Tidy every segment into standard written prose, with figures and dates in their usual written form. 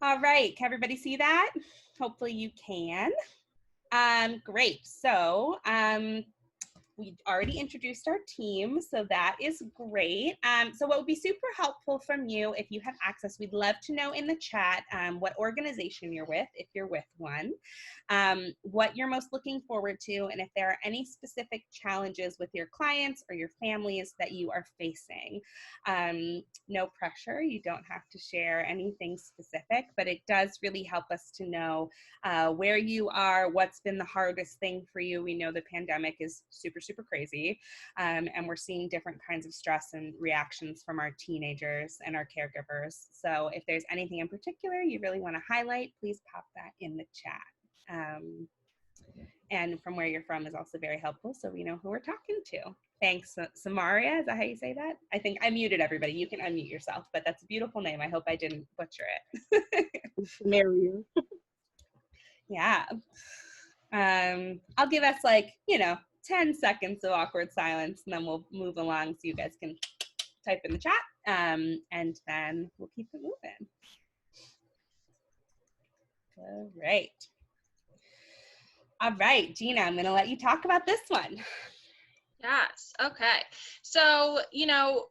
All right, can everybody see that? Hopefully you can. Great. So we already introduced our team, so that is great. So what would be super helpful from you, if you have access, we'd love to know in the chat what organization you're with, if you're with one, what you're most looking forward to, and if there are any specific challenges with your clients or your families that you are facing. No pressure, you don't have to share anything specific, but it does really help us to know where you are, what's been the hardest thing for you. We know the pandemic is super crazy, and we're seeing different kinds of stress and reactions from our teenagers and our caregivers. So if there's anything in particular you really want to highlight, please pop that in the chat. And from where you're from is also very helpful, so we know who we're talking to. Thanks, Samaria, is that how you say that? I think I muted everybody. You can unmute yourself, but that's a beautiful name. I hope I didn't butcher it. Samaria. Yeah. I'll give us 10 seconds of awkward silence, and then we'll move along so you guys can type in the chat, and then we'll keep it moving. Great. All right, Gina, I'm going to let you talk about this one. Yes. Okay. So,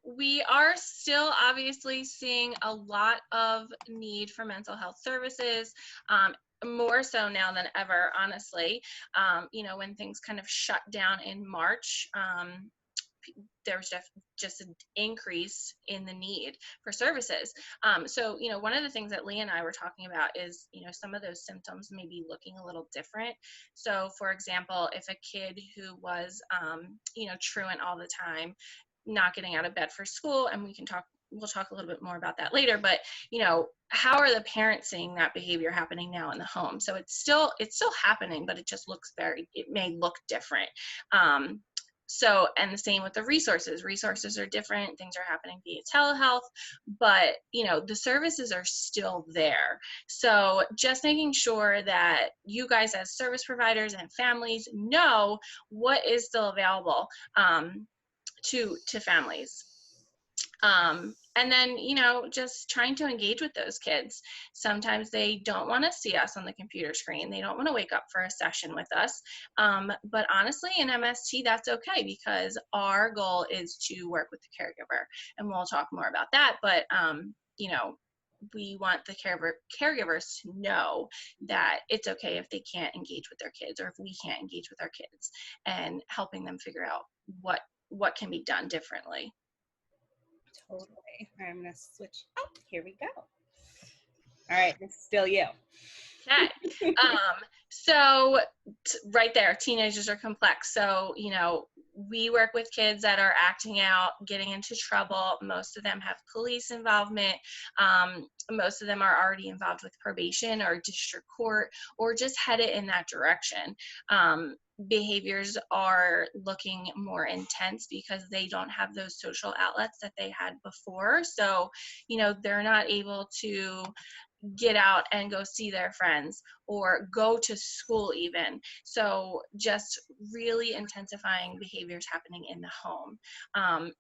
we are still obviously seeing a lot of need for mental health services, more so now than ever, honestly. When things kind of shut down in March, there was just an increase in the need for services. So, one of the things that Lee and I were talking about is, some of those symptoms may be looking a little different. So, for example, if a kid who was, truant all the time, not getting out of bed for school, and we'll talk a little bit more about that later, but, how are the parents seeing that behavior happening now in the home? So it's still happening, but it just it may look different. So, and the same with the resources. Resources are different. Things are happening via telehealth, but, the services are still there. So just making sure that you guys as service providers and families know what is still available to families. And then, just trying to engage with those kids. Sometimes they don't want to see us on the computer screen. They don't want to wake up for a session with us. But honestly, in MST, that's okay, because our goal is to work with the caregiver. And we'll talk more about that. But, we want the caregivers to know that it's okay if they can't engage with their kids, or if we can't engage with our kids, and helping them figure out what can be done differently. Totally. I'm going to switch. Oh, here we go. All right, this is still you. Okay. So right there, teenagers are complex. So, we work with kids that are acting out, getting into trouble. Most of them have police involvement. Most of them are already involved with probation or district court, or just headed in that direction. Behaviors are looking more intense because they don't have those social outlets that they had before. So, they're not able to get out and go see their friends or go to school even. So just really intensifying behaviors happening in the home.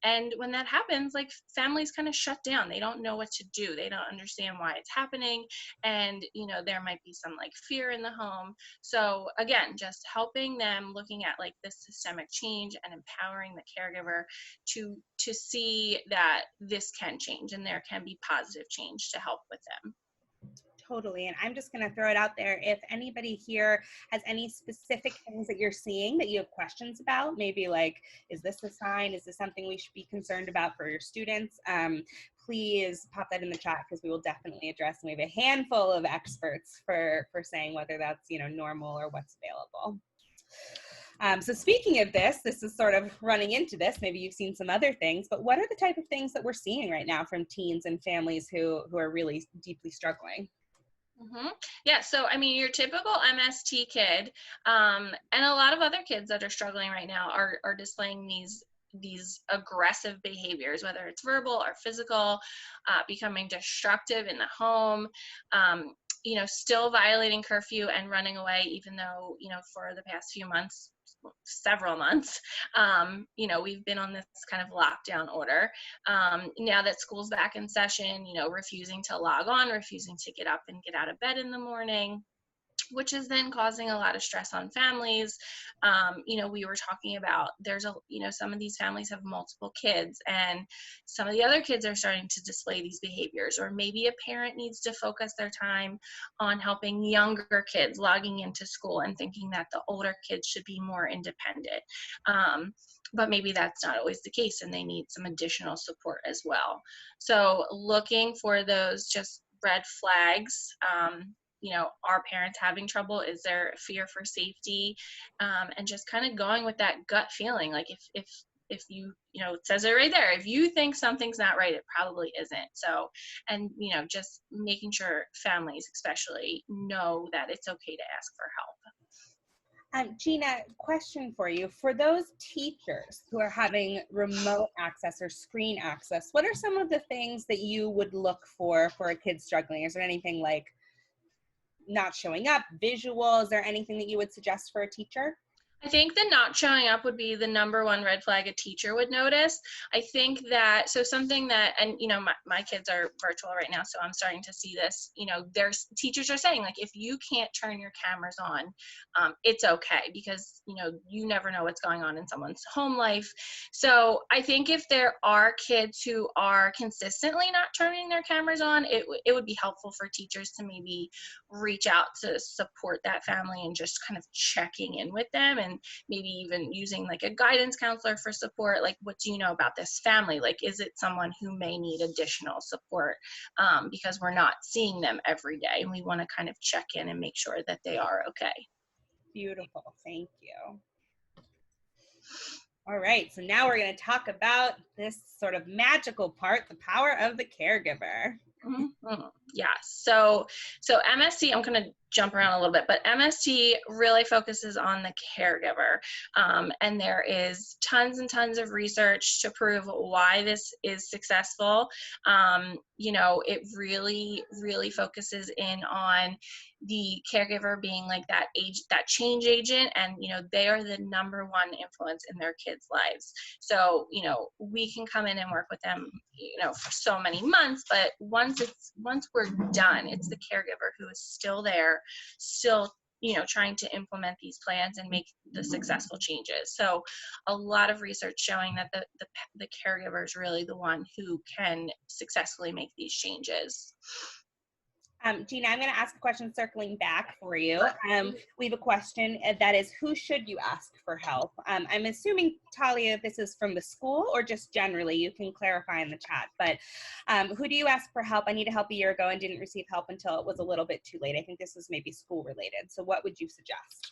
And when that happens, families kind of shut down. They don't know what to do. They don't understand why it's happening. And, there might be some fear in the home. So again, just helping them, looking at this systemic change and empowering the caregiver to see that this can change and there can be positive change to help with them. Totally. And I'm just going to throw it out there. If anybody here has any specific things that you're seeing that you have questions about, maybe is this a sign? Is this something we should be concerned about for your students? Please pop that in the chat, because we will definitely address. And we have a handful of experts for saying whether that's, normal or what's available. So speaking of this is sort of running into this. Maybe you've seen some other things, but what are the type of things that we're seeing right now from teens and families who are really deeply struggling? Mm-hmm. Yeah, so your typical MST kid, and a lot of other kids that are struggling right now are displaying these aggressive behaviors, whether it's verbal or physical, becoming destructive in the home, still violating curfew and running away, even though, for the past few months, several months. We've been on this kind of lockdown order. Now that school's back in session, refusing to log on, refusing to get up and get out of bed in the morning, which is then causing a lot of stress on families. We were talking about some of these families have multiple kids, and some of the other kids are starting to display these behaviors, or maybe a parent needs to focus their time on helping younger kids logging into school and thinking that the older kids should be more independent. But maybe that's not always the case, and they need some additional support as well. So looking for those just red flags. Are parents having trouble? Is there fear for safety? And just kind of going with that gut feeling. Like if you, it says it right there, if you think something's not right, it probably isn't. So, and, just making sure families especially know that it's okay to ask for help. Gina, question for you. For those teachers who are having remote access or screen access, what are some of the things that you would look for a kid struggling? Is there anything like not showing up, visual? Is there anything that you would suggest for a teacher? I think the not showing up would be the number one red flag a teacher would notice. I think that, so something that, and my kids are virtual right now, so I'm starting to see this, there's teachers are saying, like, if you can't turn your cameras on, it's okay, because, you never know what's going on in someone's home life. So I think if there are kids who are consistently not turning their cameras on, it would be helpful for teachers to maybe reach out to support that family and just kind of checking in with them, and maybe even using like a guidance counselor for support. Like, what do you know about this family? Like, is it someone who may need additional support? Because we're not seeing them every day, and we want to kind of check in and make sure that they are okay. Beautiful, thank you. All right, so now we're going to talk about this sort of magical part, the power of the caregiver. Mm-hmm. Yeah, so MST, I'm going to jump around a little bit, but MST really focuses on the caregiver. And there is tons and tons of research to prove why this is successful. It really, really focuses in on the caregiver being like that change agent, and they are the number one influence in their kids' lives. So we can come in and work with them for so many months, but once we're done, it's the caregiver who is still there, still trying to implement these plans and make the successful changes. So a lot of research showing that the caregiver is really the one who can successfully make these changes. Gina, I'm going to ask a question circling back for you. We have a question that is, who should you ask for help? I'm assuming, Talia, this is from the school or just generally. You can clarify in the chat, but who do you ask for help? I need help a year ago and didn't receive help until it was a little bit too late. I think this is maybe school related. So what would you suggest?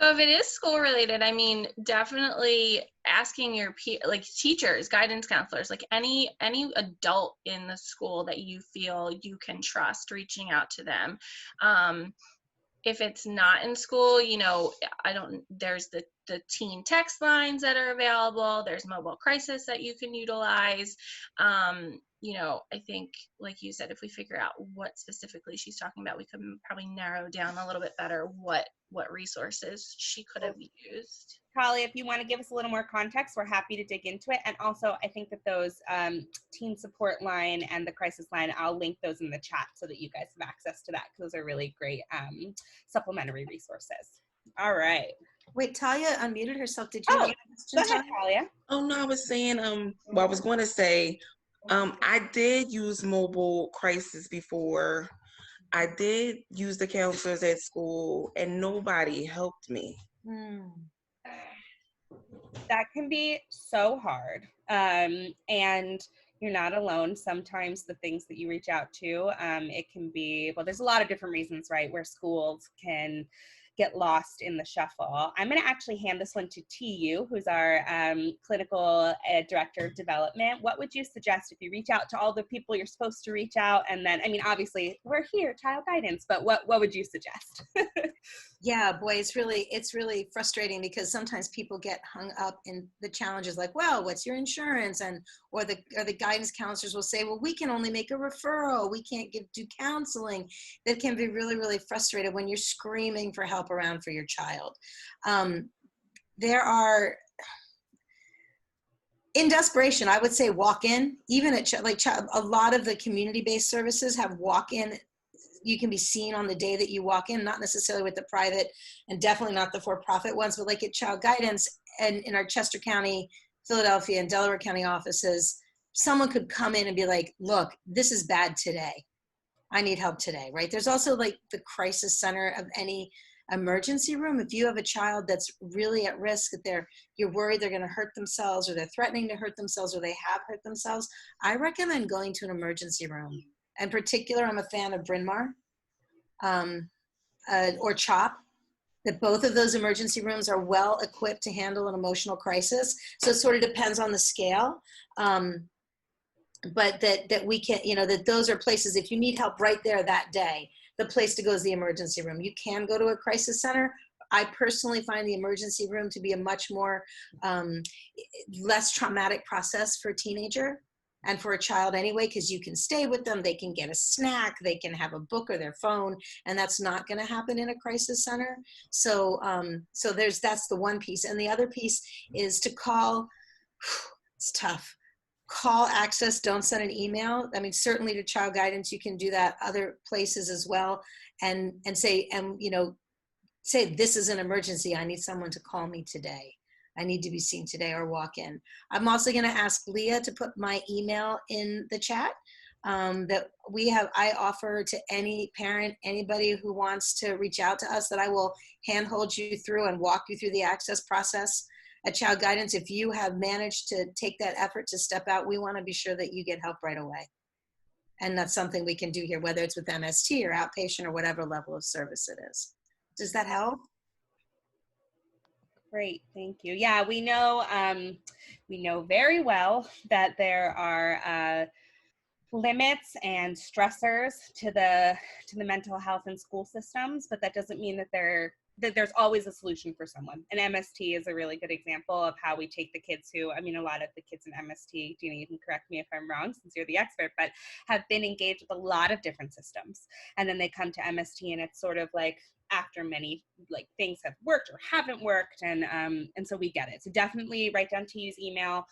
So if it is school related, I mean, definitely asking your teachers, guidance counselors, like any adult in the school that you feel you can trust, reaching out to them. If it's not in school, there's the teen text lines that are available. There's mobile crisis that you can utilize. I think, like you said, if we figure out what specifically she's talking about, we could probably narrow down a little bit better what resources she could have used. Talia, if you want to give us a little more context, we're happy to dig into it. And also, I think that those teen support line and the crisis line, I'll link those in the chat so that you guys have access to that, because those are really great supplementary resources. All right. Wait, Talia unmuted herself. Did you have a question? Go ahead, Talia. Oh, no, I was saying, I was going to say, I did use mobile crisis before. I did use the counselors at school, and nobody helped me. That can be so hard. And you're not alone. Sometimes the things that you reach out to, it can be, well, there's a lot of different reasons, right, where schools can get lost in the shuffle. I'm going to actually hand this one to TU, who's our clinical director of development. What would you suggest if you reach out to all the people you're supposed to reach out? And then, I mean, obviously we're here, child guidance, but what would you suggest? Yeah, boy, it's really frustrating, because sometimes people get hung up in the challenges like, well, what's your insurance? Or the guidance counselors will say, well, we can only make a referral. We can't do counseling. That can be really, really frustrating when you're screaming for help around for your child. there are, in desperation, I would say walk in, even at a lot of the community-based services have walk-in. You can be seen on the day that you walk in, not necessarily with the private and definitely not the for-profit ones, but like at Child Guidance and in our Chester County, Philadelphia and Delaware County offices, someone could come in and be like, look, this is bad today. I need help today, right? There's also like the crisis center of any emergency room. If you have a child that's really at risk, that you're worried they're going to hurt themselves or they're threatening to hurt themselves or they have hurt themselves, I recommend going to an emergency room. In particular, I'm a fan of Bryn Mawr or CHOP, that both of those emergency rooms are well equipped to handle an emotional crisis. So it sort of depends on the scale. But that we can, that those are places, if you need help right there that day, the place to go is the emergency room. You can go to a crisis center. I personally find the emergency room to be a much more less traumatic process for a teenager and for a child anyway, because you can stay with them, they can get a snack, they can have a book or their phone, and that's not going to happen in a crisis center. So that's the one piece. And the other piece is to call. It's tough. Call access, don't send an email. I mean, certainly to Child Guidance, you can do that other places as well, and say, say this is an emergency. I need someone to call me today. I need to be seen today, or walk in. I'm also going to ask Leah to put my email in the chat that I offer to any parent, anybody who wants to reach out to us, that I will handhold you through and walk you through the access process at Child Guidance. If you have managed to take that effort to step out, we want to be sure that you get help right away. And that's something we can do here, whether it's with MST or outpatient or whatever level of service it is. Does that help? Great, thank you. Yeah, we know very well that there are limits and stressors to the mental health and school systems, but that doesn't mean that there's always a solution for someone. And MST is a really good example of how we take the kids who, a lot of the kids in MST, Gina, you can correct me if I'm wrong since you're the expert, but have been engaged with a lot of different systems. And then they come to MST and it's sort of like after many things have worked or haven't worked. And so we get it. So definitely write down Tia's email.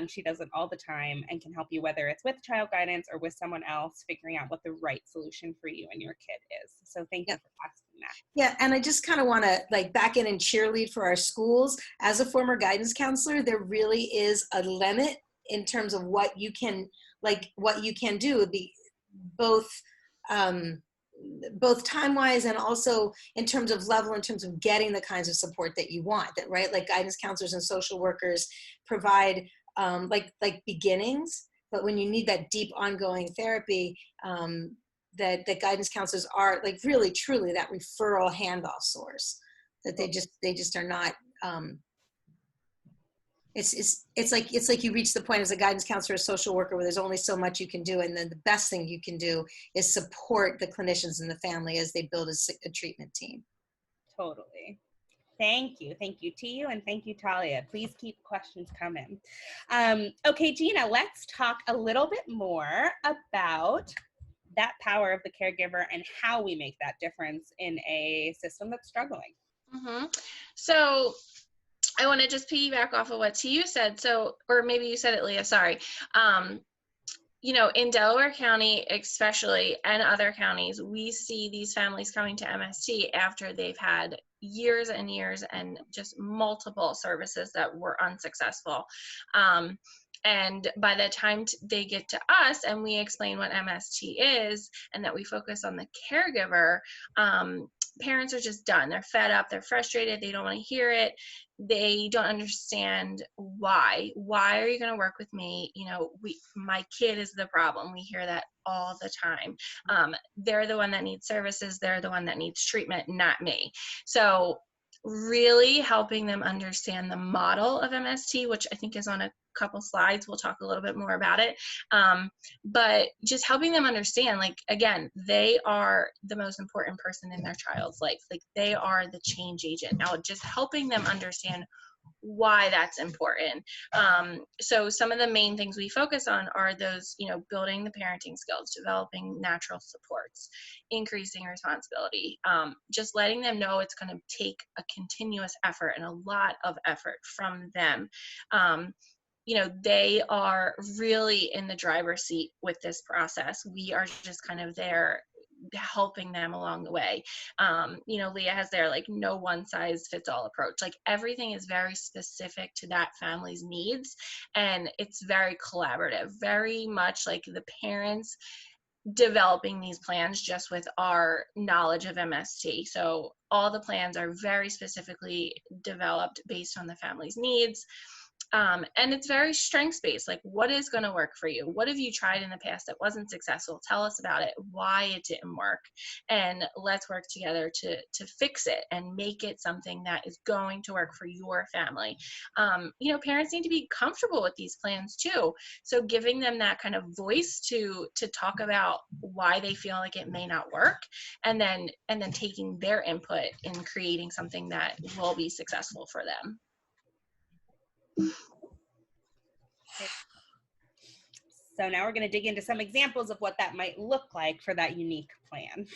She does it all the time and can help you, whether it's with Child Guidance or with someone else, figuring out what the right solution for you and your kid is. So thank you for asking that. Yeah, and I just kind of want to back in and cheerlead for our schools. As a former guidance counselor, there really is a limit in terms of what you can do, both time-wise and also in terms of level, in terms of getting the kinds of support that you want, right? Like guidance counselors and social workers provide like beginnings, but when you need that deep ongoing therapy, that guidance counselors are really truly that referral handoff source, that they just are not. It's like you reach the point as a guidance counselor or social worker where there's only so much you can do, and then the best thing you can do is support the clinicians and the family as they build a treatment team. Totally. Thank you to you, and thank you, Talia. Please keep questions coming. Okay, Gina, let's talk a little bit more about that power of the caregiver and how we make that difference in a system that's struggling. Mm-hmm. So I want to just piggyback off of what Tia said. So, or maybe you said it, Leah, sorry. In Delaware County, especially, and other counties, we see these families coming to MST after they've had years and years and just multiple services that were unsuccessful. And by the time they get to us and we explain what MST is and that we focus on the caregiver, parents are just done. They're fed up. They're frustrated. They don't want to hear it. They don't understand why. Why are you going to work with me? My kid is the problem. We hear that all the time. They're the one that needs services. They're the one that needs treatment, not me. So really helping them understand the model of MST, which I think is on a couple slides. We'll talk a little bit more about it. But just helping them understand, again, they are the most important person in their child's life. They are the change agent. Now, just helping them understand why that's important. So some of the main things we focus on are those, building the parenting skills, developing natural supports, increasing responsibility, just letting them know it's going to take a continuous effort and a lot of effort from them. They are really in the driver's seat with this process. We are just kind of there helping them along the way. Leah has their like no one size fits all approach. Like everything is very specific to that family's needs, and it's very collaborative, very much like the parents developing these plans just with our knowledge of MST. So all the plans are very specifically developed based on the family's needs. And it's very strengths based. Like, what is going to work for you? What have you tried in the past that wasn't successful? Tell us about it, why it didn't work, and let's work together to fix it and make it something that is going to work for your family. Parents need to be comfortable with these plans too. So giving them that kind of voice to talk about why they feel like it may not work, and then taking their input in creating something that will be successful for them. So now we're going to dig into some examples of what that might look like for that unique plan.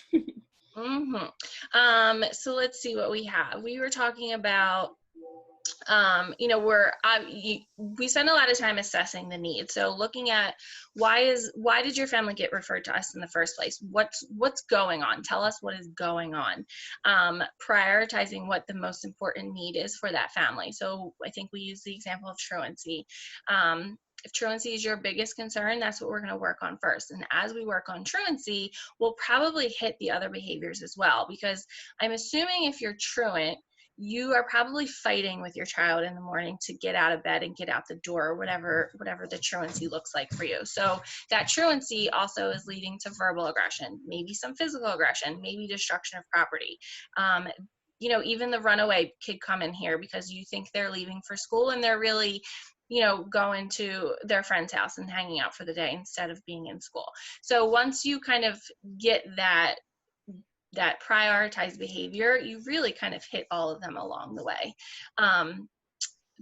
So let's see what we have. We were talking about, we spend a lot of time assessing the needs. So looking at why did your family get referred to us in the first place? What's going on? Tell us what is going on. Prioritizing what the most important need is for that family. So I think we use the example of truancy. If truancy is your biggest concern, that's what we're going to work on first. And as we work on truancy, we'll probably hit the other behaviors as well, because I'm assuming if you're truant, you are probably fighting with your child in the morning to get out of bed and get out the door, or whatever the truancy looks like for you. So that truancy also is leading to verbal aggression, maybe some physical aggression, maybe destruction of property. Even the runaway could come in here because you think they're leaving for school and they're really going to their friend's house and hanging out for the day instead of being in school. So once you kind of get that prioritized behavior, you really kind of hit all of them along the way.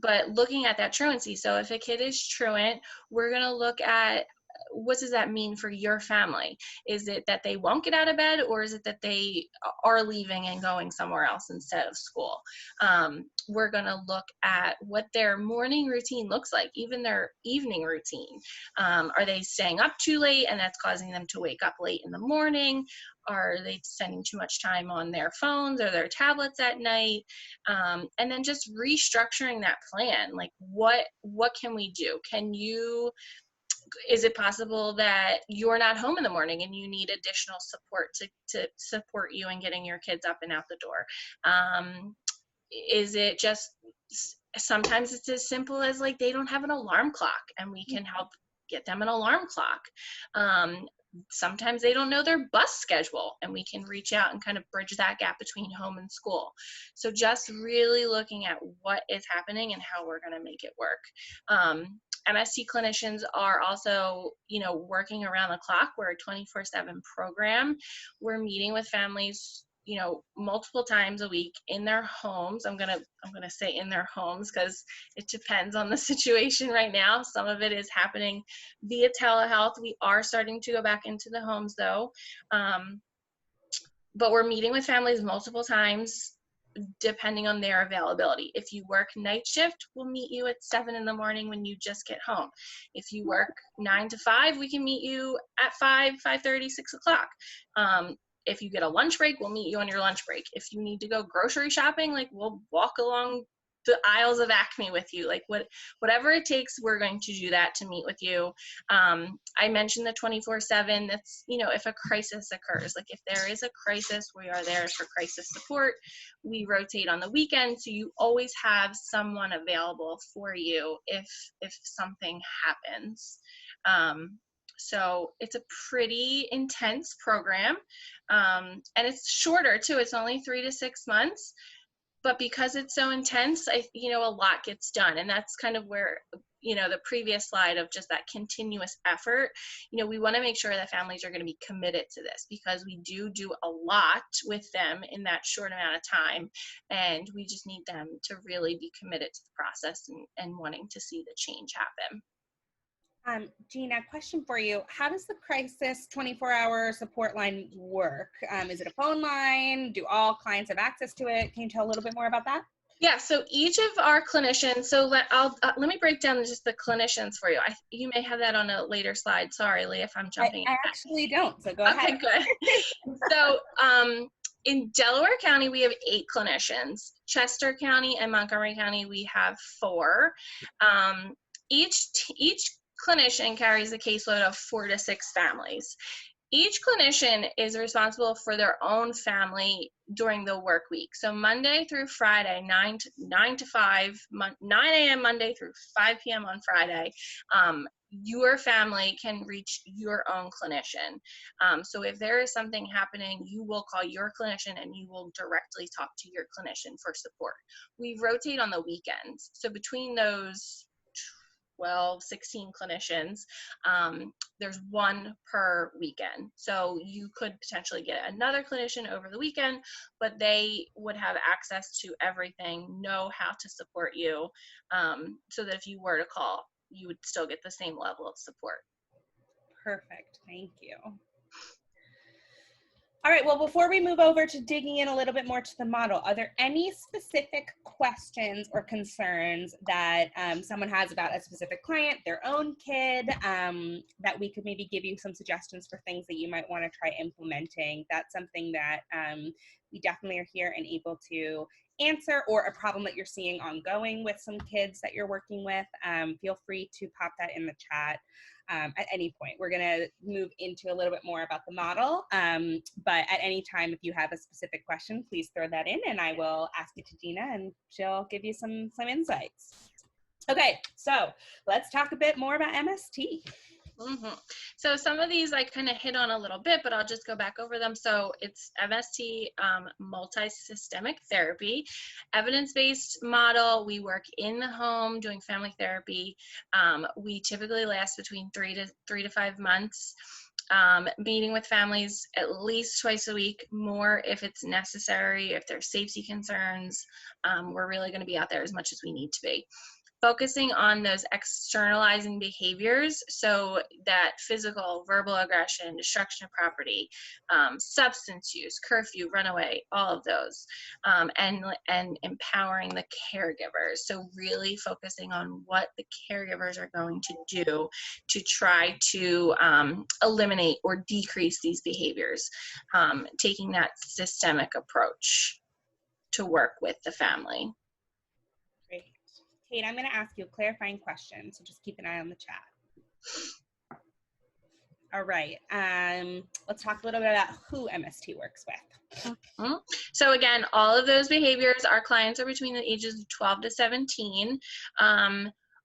But looking at that truancy, so if a kid is truant, we're going to look at what does that mean for your family? Is it that they won't get out of bed, or is it that they are leaving and going somewhere else instead of school? We're going to look at what their morning routine looks like, even their evening routine. Are they staying up too late and that's causing them to wake up late in the morning? Are they spending too much time on their phones or their tablets at night? And then just restructuring that plan. Like, what can we do? Is it possible that you're not home in the morning and you need additional support to support you in getting your kids up and out the door? Is it just, sometimes it's as simple as like they don't have an alarm clock and we can help get them an alarm clock. Sometimes they don't know their bus schedule and we can reach out and kind of bridge that gap between home and school. So just really looking at what is happening and how we're going to make it work. MST clinicians are also, working around the clock. We're a 24/7 program. We're meeting with families, multiple times a week in their homes. I'm gonna say in their homes because it depends on the situation right now. Some of it is happening via telehealth. We are starting to go back into the homes though. But we're meeting with families multiple times depending on their availability. If you work night shift, we'll meet you at 7 in the morning when you just get home. If you work 9 to 5, we can meet you at 5, 5:30, 6 o'clock. If you get a lunch break, we'll meet you on your lunch break. If you need to go grocery shopping, like we'll walk along the aisles of Acme with you. Like whatever it takes, we're going to do that to meet with you. I mentioned the 24/7. That's, if a crisis occurs, like if there is a crisis, we are there for crisis support. We rotate on the weekend, so you always have someone available for you if something happens. So it's a pretty intense program, and it's shorter too. It's only 3 to 6 months. but because it's so intense, a lot gets done. And that's kind of where, the previous slide of just that continuous effort, we want to make sure that families are going to be committed to this, because we do a lot with them in that short amount of time. And we just need them to really be committed to the process and wanting to see the change happen. Gina, question for you. How does the crisis 24-hour support line work? Is it a phone line? Do all clients have access to it? Can you tell a little bit more about that? Yeah, so each of our clinicians, so let me break down just the clinicians for you. You may have that on a later slide. Sorry, Lee, if I'm jumping. I actually don't, so go ahead. Okay, good. So in Delaware County, we have 8 clinicians. Chester County and Montgomery County, we have 4. Each clinician carries a caseload of 4 to 6 families. Each clinician is responsible for their own family during the work week. So Monday through Friday, 9 to 5, 9 a.m. Monday through 5 p.m. on Friday, your family can reach your own clinician. So if there is something happening, you will call your clinician and you will directly talk to your clinician for support. We rotate on the weekends. So between those 12, 16 clinicians, there's 1 per weekend. So you could potentially get another clinician over the weekend, but they would have access to everything, know how to support you, so that if you were to call, you would still get the same level of support. Perfect. Thank you. All right, well, before we move over to digging in a little bit more to the model, are there any specific questions or concerns that someone has about a specific client, their own kid, that we could maybe give you some suggestions for things that you might want to try implementing? That's something that we definitely are here and able to answer, or a problem that you're seeing ongoing with some kids that you're working with. Feel free to pop that in the chat. At any point. We're going to move into a little bit more about the model, but at any time, if you have a specific question, please throw that in and I will ask it to Gina and she'll give you some insights. Okay, so let's talk a bit more about MST. So some of these I kind of hit on a little bit, but I'll just go back over them. So it's MST, multi-systemic therapy, evidence-based model. We work in the home doing family therapy. We typically last between 3 to 5 months. Meeting with families at least twice a week, more if it's necessary, if there's safety concerns. We're really going to be out there as much as we need to be. Focusing on those externalizing behaviors, so that physical, verbal aggression, destruction of property, substance use, curfew, runaway, all of those, and empowering the caregivers. So really focusing on what the caregivers are going to do to try to eliminate or decrease these behaviors, taking that systemic approach to work with the family. Great. Kate, I'm going to ask you a clarifying question, so just keep an eye on the chat. All right, let's talk a little bit about who MST works with. So again, all of those behaviors, our clients are between the ages of 12 to 17.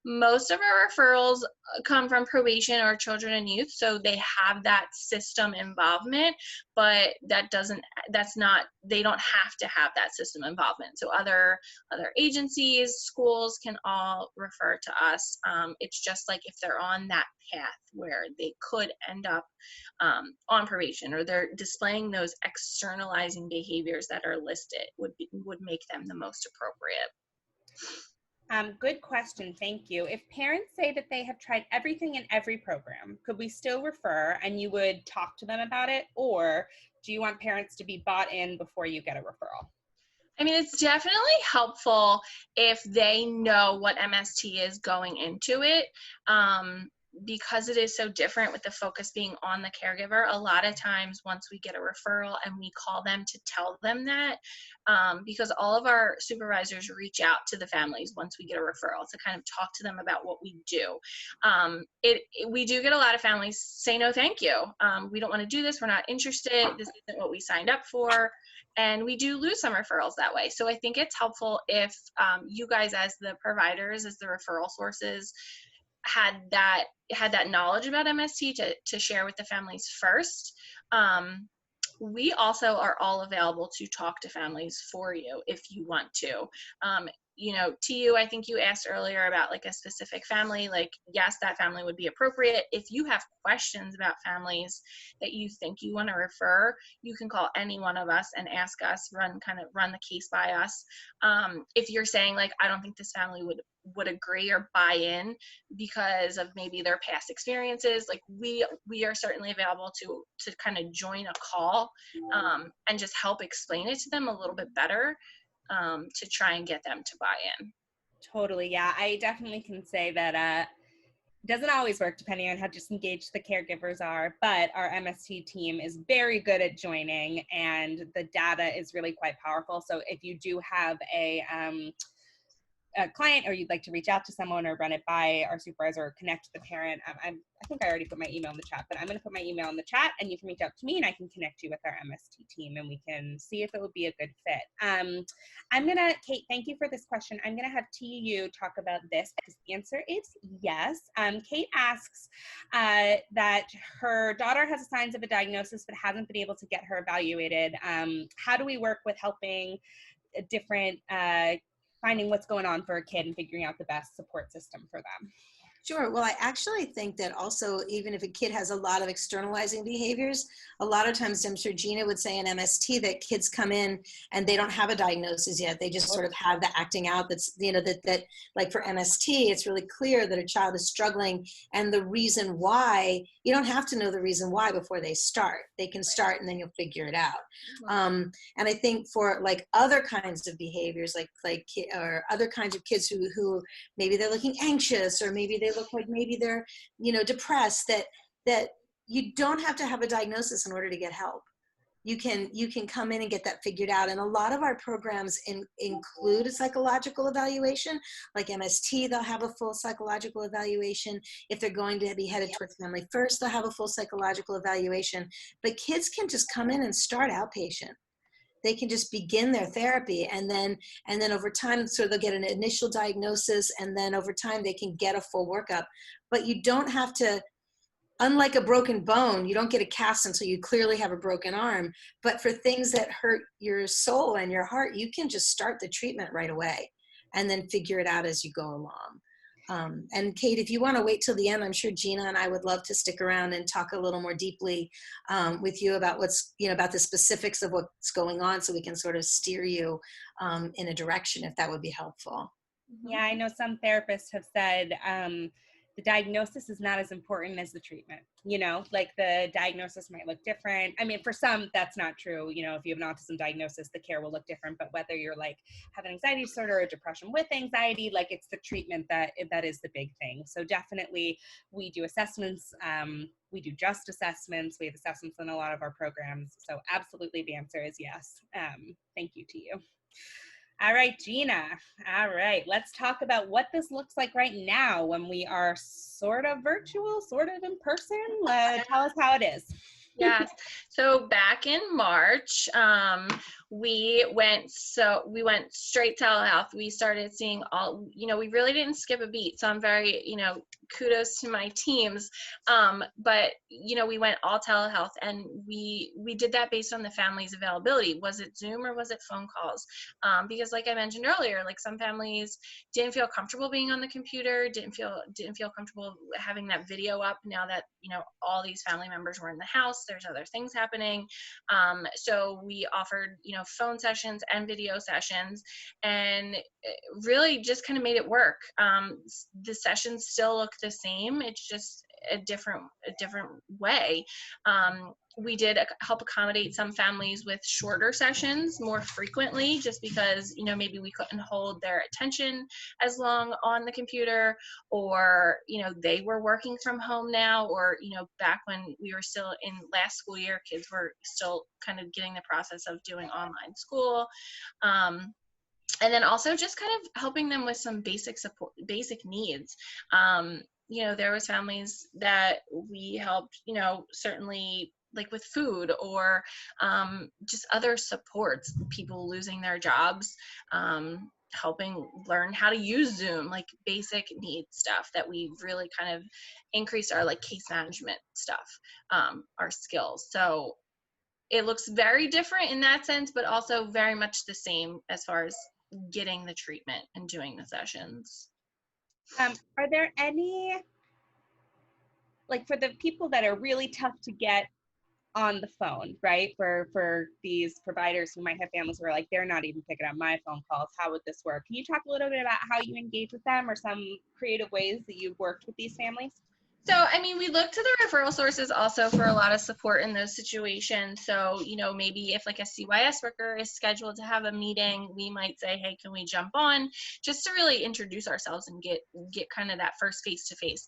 Most of our referrals come from probation or children and youth, so they have that system involvement, but they don't have to have that system involvement. So other agencies, schools can all refer to us. It's just like if they're on that path where they could end up on probation, or they're displaying those externalizing behaviors that are listed, would make them the most appropriate. Good question, thank you. If parents say that they have tried everything in every program, could we still refer and you would talk to them about it? Or do you want parents to be bought in before you get a referral? I mean, it's definitely helpful if they know what MST is going into it. Because it is so different with the focus being on the caregiver, a lot of times once we get a referral and we call them to tell them that, because all of our supervisors reach out to the families once we get a referral to kind of talk to them about what we do. We do get a lot of families say, no, thank you. We don't want to do this. We're not interested. This isn't what we signed up for. And we do lose some referrals that way. So I think it's helpful if you guys as the providers, as the referral sources, had that knowledge about MST to share with the families first. we also are all available to talk to families for you if you want to. You know, to you, I think you asked earlier about like a specific family, like, yes, that family would be appropriate. If you have questions about families that you think you want to refer, you can call any one of us and ask us, run the case by us. If you're saying like, I don't think this family would agree or buy in because of maybe their past experiences, like we are certainly available to kind of join a call and just help explain it to them a little bit better, to try and get them to buy in. Totally. Yeah. I definitely can say that it doesn't always work depending on how disengaged the caregivers are, but our MST team is very good at joining, and the data is really quite powerful. So if you do have a client, or you'd like to reach out to someone or run it by our supervisor or connect to the parent, I think I already put my email in the chat, but I'm going to put my email in the chat, and you can reach out to me and I can connect you with our MST team and we can see if it would be a good fit. Kate, thank you for this question. I'm going to have TU talk about this because the answer is yes. Kate asks that her daughter has signs of a diagnosis but hasn't been able to get her evaluated. How do we work with helping different finding what's going on for a kid and figuring out the best support system for them? Sure. Well, I actually think that also, even if a kid has a lot of externalizing behaviors, a lot of times, I'm sure Gina would say in MST that kids come in and they don't have a diagnosis yet. They just sort of have the acting out that's, you know, that like for MST, it's really clear that a child is struggling, and the reason why, you don't have to know the reason why before they start. They can start and then you'll figure it out. And I think for like other kinds of behaviors, or other kinds of kids who maybe they're looking anxious, or maybe they look like maybe they're, you know, depressed, that you don't have to have a diagnosis in order to get help. You can come in and get that figured out. And a lot of our programs include a psychological evaluation. Like MST, they'll have a full psychological evaluation. If they're going to be headed towards Family First, they'll have a full psychological evaluation. But kids can just come in and start outpatient. They can just begin their therapy, and then over time, so they'll get an initial diagnosis, and then over time they can get a full workup. But you don't have to, unlike a broken bone, you don't get a cast until you clearly have a broken arm. But for things that hurt your soul and your heart, you can just start the treatment right away and then figure it out as you go along. And Kate, if you want to wait till the end, I'm sure Gina and I would love to stick around and talk a little more deeply with you about what's, you know, about the specifics of what's going on, so we can sort of steer you in a direction, if that would be helpful. Yeah, I know some therapists have said the diagnosis is not as important as the treatment. You know, like the diagnosis might look different. I mean, for some, that's not true. You know, if you have an autism diagnosis, the care will look different. But whether you're like have an anxiety disorder or depression with anxiety, like it's the treatment that is the big thing. So definitely we do assessments. We do just assessments. We have assessments in a lot of our programs. So absolutely the answer is yes. Thank you to you. All right, Gina. All right, let's talk about what this looks like right now when we are sort of virtual, sort of in person. Tell us how it is. Yes. So back in March, we went straight telehealth. We started seeing all, you know, we really didn't skip a beat. So I'm very, you know, kudos to my teams. But, you know, we went all telehealth, and we did that based on the family's availability. Was it Zoom or was it phone calls? Because like I mentioned earlier, like some families didn't feel comfortable being on the computer, didn't feel comfortable having that video up now that, you know, all these family members were in the house. There's other things happening. So we offered, you know, phone sessions and video sessions, and really just kind of made it work. The sessions still look the same. It's just a different way. We did help accommodate some families with shorter sessions more frequently, just because, you know, maybe we couldn't hold their attention as long on the computer, or, you know, they were working from home now, or, you know, back when we were still in last school year, kids were still kind of getting the process of doing online school. And then also just kind of helping them with some basic support, basic needs. You know, there was families that we helped, you know, certainly like with food, or just other supports, people losing their jobs, helping learn how to use Zoom, like basic needs stuff that we really kind of increased our like case management stuff, our skills. So it looks very different in that sense, but also very much the same as far as getting the treatment and doing the sessions. Are there any, like for the people that are really tough to get on the phone, right? For these providers who might have families who are like, they're not even picking up my phone calls. How would this work? Can you talk a little bit about how you engage with them or some creative ways that you've worked with these families? So, I mean, we look to the referral sources also for a lot of support in those situations. So, maybe if like a CYS worker is scheduled to have a meeting, we might say, hey, can we jump on, just to really introduce ourselves and get kind of that first face-to-face.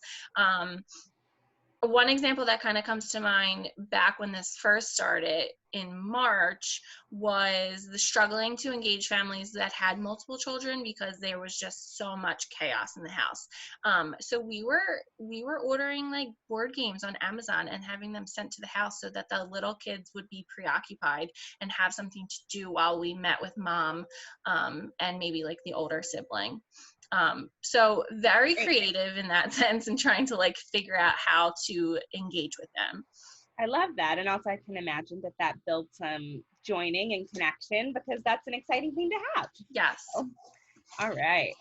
One example that kind of comes to mind back when this first started in March was the struggling to engage families that had multiple children because there was just so much chaos in the house. So we were ordering like board games on Amazon and having them sent to the house so that the little kids would be preoccupied and have something to do while we met with mom, and maybe like the older sibling. So very creative in that sense and trying to like figure out how to engage with them. I love that. And also I can imagine that builds some joining and connection because that's an exciting thing to have. Yes. So, all right.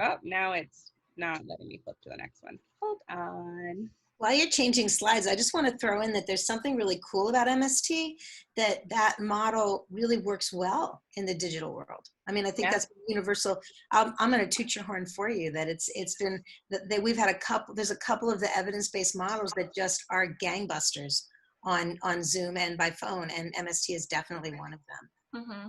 Oh, now it's not letting me flip to the next one. Hold on. While you're changing slides, I just want to throw in that there's something really cool about MST, that model really works well in the digital world. I mean, I think that's universal. I'm going to toot your horn for you that it's been that we've had there's a couple of the evidence-based models that just are gangbusters on Zoom and by phone, and MST is definitely one of them. Mm-hmm.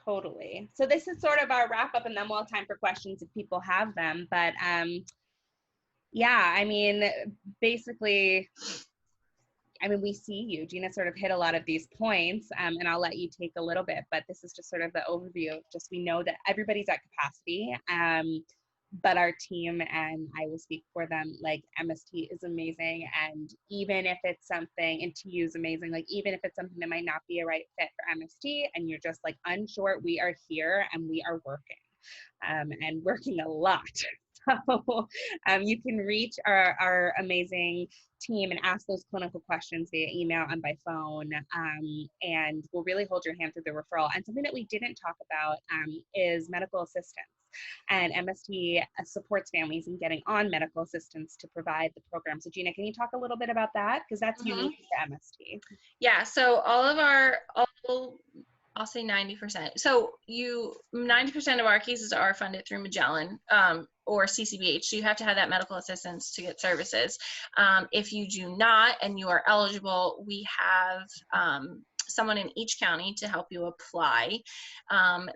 Totally. So this is sort of our wrap up, and then we'll have time for questions if people have them. But yeah, I mean, basically, we see you. Gina sort of hit a lot of these points, and I'll let you take a little bit, but this is just sort of the overview of just, we know that everybody's at capacity, but our team, and I will speak for them, like MST is amazing. And even if it's something, and TU is amazing, like even if it's something that might not be a right fit for MST and you're just like unsure, we are here and we are working, and working a lot. So you can reach our amazing team and ask those clinical questions via email and by phone, and we'll really hold your hand through the referral. And something that we didn't talk about is medical assistance. And MST supports families in getting on medical assistance to provide the program. So Gina, can you talk a little bit about that? Because that's unique to MST. Yeah, so I'll say 90%. So 90% of our cases are funded through Magellan or CCBH. So you have to have that medical assistance to get services. If you do not and you are eligible, we have someone in each county to help you apply.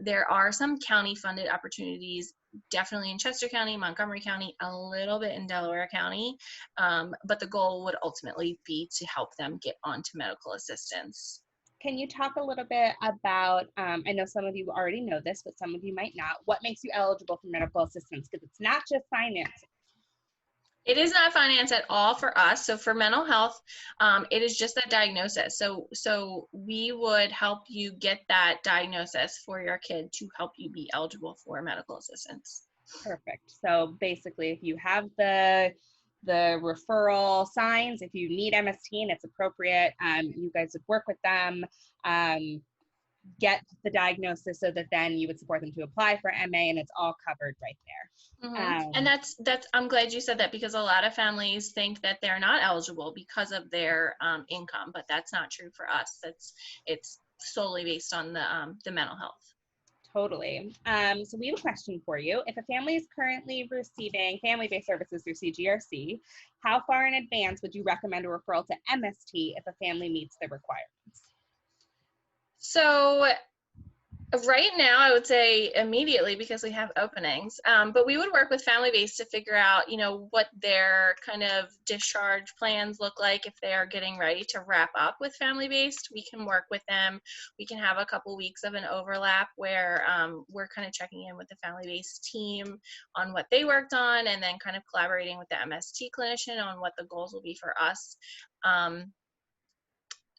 There are some county funded opportunities, definitely in Chester County, Montgomery County, a little bit in Delaware County, but the goal would ultimately be to help them get onto medical assistance. Can you talk a little bit about, I know some of you already know this, but some of you might not, what makes you eligible for medical assistance? Because it's not just finance. It is not finance at all for us. So for mental health, it is just that diagnosis. So we would help you get that diagnosis for your kid to help you be eligible for medical assistance. Perfect. So basically, if you have the referral signs, if you need MST and it's appropriate, you guys would work with them, get the diagnosis so that then you would support them to apply for MA, and it's all covered right there. And that's I'm glad you said that, because a lot of families think that they're not eligible because of their income, but that's not true for us. It's solely based on the mental health. Totally. So we have a question for you. If a family is currently receiving family-based services through CGRC, how far in advance would you recommend a referral to MST if a family meets the requirements? So right now, I would say immediately, because we have openings, but we would work with family-based to figure out, what their kind of discharge plans look like. If they are getting ready to wrap up with family-based, we can work with them. We can have a couple weeks of an overlap where we're kind of checking in with the family-based team on what they worked on, and then kind of collaborating with the MST clinician on what the goals will be for us.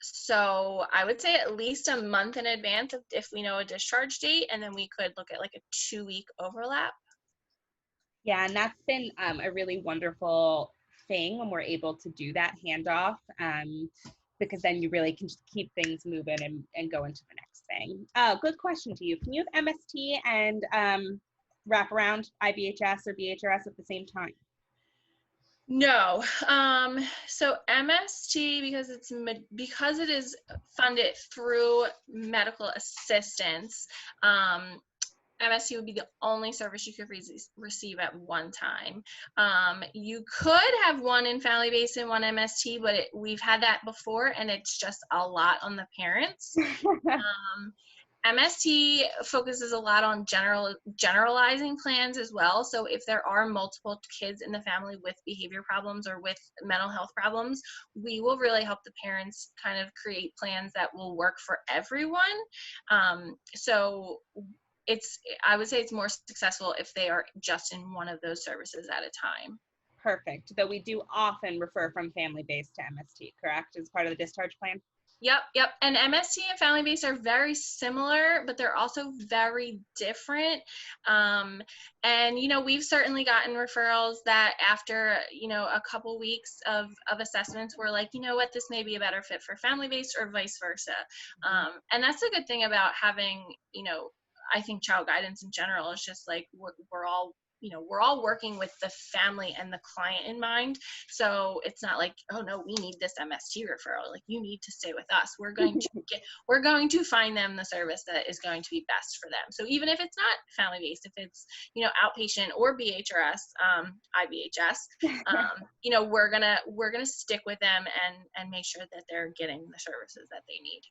So I would say at least a month in advance if we know a discharge date, and then we could look at like a 2-week overlap. Yeah, and that's been a really wonderful thing when we're able to do that handoff. because then you really can just keep things moving and go into the next thing. Good question to you. Can you have MST and wrap around IVHS or BHRS at the same time? No. So MST, because it is funded through medical assistance, MST would be the only service you could receive at one time. You could have one in family-based and one MST, but we've had that before, and it's just a lot on the parents. MST focuses a lot on generalizing plans as well. So if there are multiple kids in the family with behavior problems or with mental health problems, we will really help the parents kind of create plans that will work for everyone. So I would say it's more successful if they are just in one of those services at a time. Perfect. Though we do often refer from family-based to MST, correct? As part of the discharge plan? Yep. And MST and family-based are very similar, but they're also very different. And, we've certainly gotten referrals that after, a couple weeks of assessments, we're like, you know what, this may be a better fit for family-based or vice versa. And that's a good thing about having, I think child guidance in general is just like, we're all working with the family and the client in mind. So it's not like, oh no, we need this MST referral. Like, you need to stay with us. We're going to find them the service that is going to be best for them. So even if it's not family-based, if it's, outpatient or BHRS, IVHS, we're gonna stick with them and make sure that they're getting the services that they need.